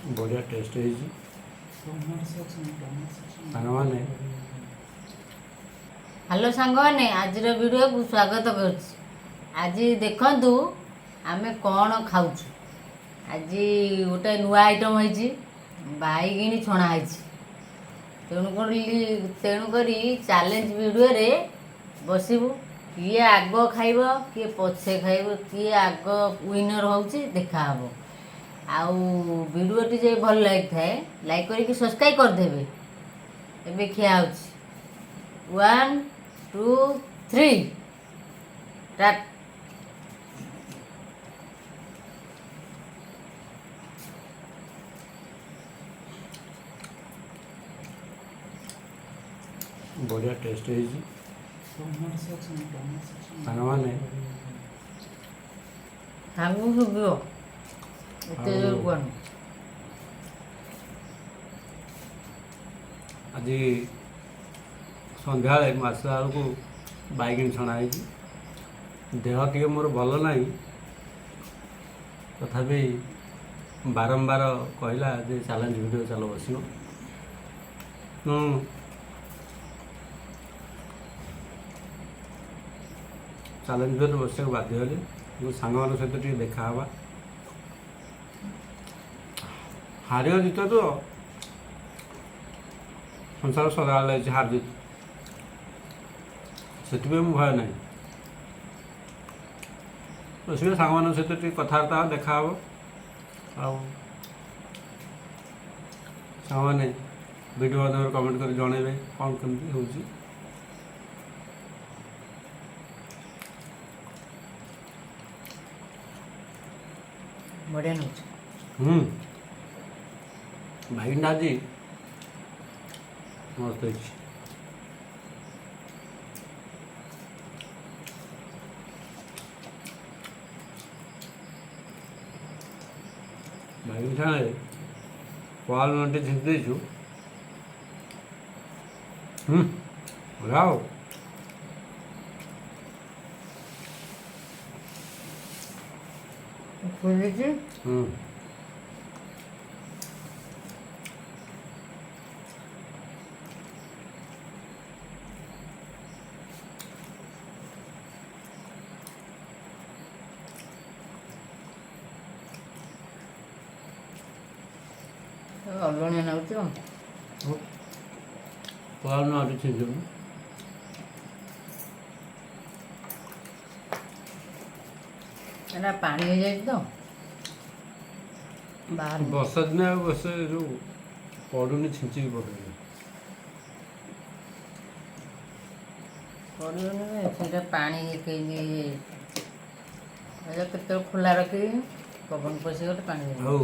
बढ़िया टेस्ट है साଙ୍ଗमाने हेलो सांगवाने आज वीडियो को स्वागत कर आज देखंतु आमे कौन खाऊछु आज गोटे नुआ आइटम होइछि बैगिणी छणा होइछि तेणुक चैलेंज वीडियो रे बसबू किए आग खाइब किए पछे खाइब किए आग विनर होउछि देखा हबो आउ वीडियोटी जे भल लाइक थाए लाइक करके सब्सक्राइब कर देबे एबे खिया होउछि 1 2 3 स्टार्ट बढ़िया टेस्ट है साଙ୍ଗमाने सांगू सुबियो एते जोर कोन आज संध्या आसला बेलू बैगिणी छणा देह टे मोर भल ना तथापि बारंबार कहला जे चैलेंज वीडियो चलो बस चैलेंज वीडियो बस बाध्य हेली सांग मान सहित टे देखा हार जीत तो संसार सदा लगे हार जीत से भय ना बस सांग मान सहित टे कथबार्ता देखा सांग मैंने वीडियो माध्यम कमेंट कर जनइबे कौन कमी हो बढ़िया बैगिणा आज मस्त है बैगिणी छाणे पाल नटे झिंक देचु राव फुलिछि अलुणी नाउछ पाल नटे झिंक एना पानी हो जाए तो बाहर वर्षा दिन बस जो पड़ूनी छिंचिक पड़े पानी केत खोला रखी पवन पशि गले पानी आओ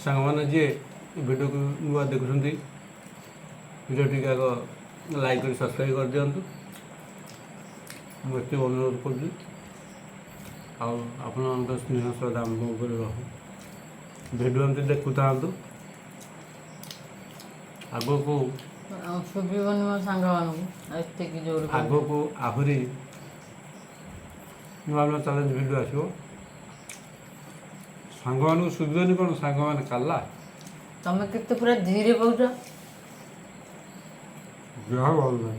सांग मैंने जी वीडियो को नुआ देखुं वीडियो टी आग लाइक कर सब्सक्राइब कर दिंतु मुझे अनुरोध कर आप स्नेह श्रद्धा आम भिडियो एमती देखु था आग को शुभन मो सांग मानक जोर आग को आहरी नुआ नुआ चैलेंज भिडियो आसो सांग मान शुभन कौन सांग मान काला तमें केते पूरा धीरे पाउछ जहा भल ना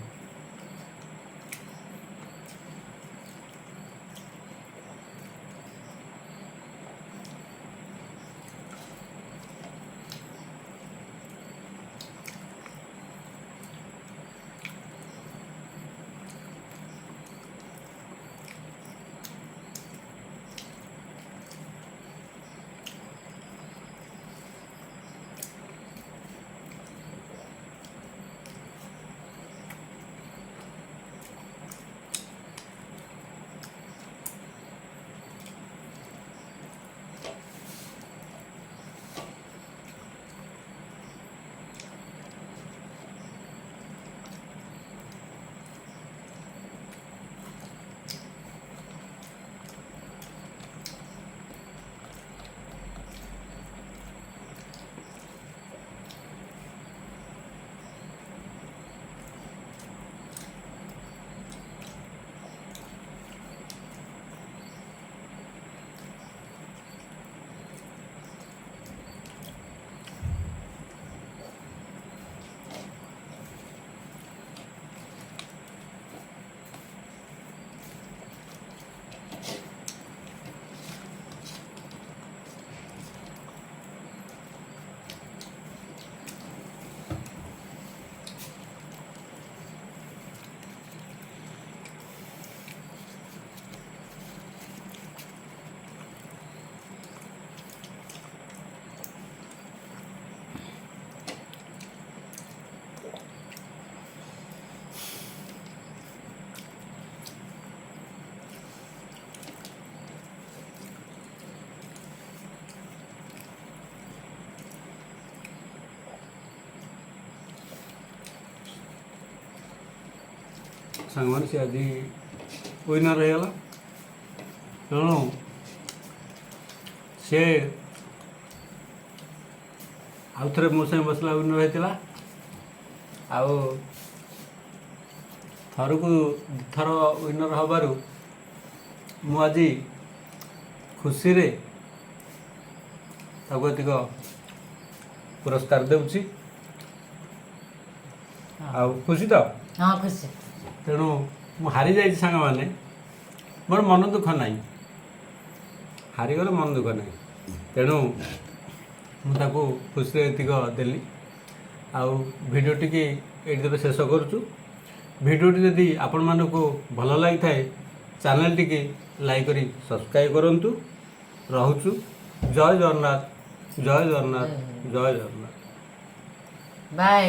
ସାଙ୍ଗମାନେ ସେ ଆଜି ୱିନର୍ ହେଇଗଲା। ତେଣୁ ସେ ଆଉ ଥରେ ମୋ ସାଙ୍ଗେ ବସିଲା ୱିନର୍ ହେଇଥିଲା। ଆଉ ଥରକୁ ଥର ୱିନର୍ ହେବାରୁ ମୁଁ ଆଜି ଖୁସିରେ ତାକୁ ଏତିକ ପୁରସ୍କାର ଦେଉଛି। ଆଉ ଖୁସି ତ? ହଁ ଖୁସି। ତେଣୁ ମୁଁ ହାରିଯାଇଛି ସାଙ୍ଗମାନେ, ମୋର ମନ ଦୁଃଖ ନାହିଁ, ହାରିଗଲେ ମନ ଦୁଃଖ ନାହିଁ। ତେଣୁ ମୁଁ ତାକୁ ଖୁସିରେ ଏତିକ ଦେଲି। ଆଉ ଭିଡ଼ିଓଟିକି ଏଇଠି ଶେଷ କରୁଛୁ। ଭିଡ଼ିଓଟି ଯଦି ଆପଣମାନଙ୍କୁ ଭଲ ଲାଗିଥାଏ ଚ୍ୟାନେଲଟିକି ଲାଇକ୍ କରି ସବସ୍କ୍ରାଇବ୍ କରନ୍ତୁ। ରହୁଛୁ। ଜୟ ଜଗନ୍ନାଥ, ଜୟ ଜଗନ୍ନାଥ, ଜୟ ଜଗନ୍ନାଥ। ବାଏ।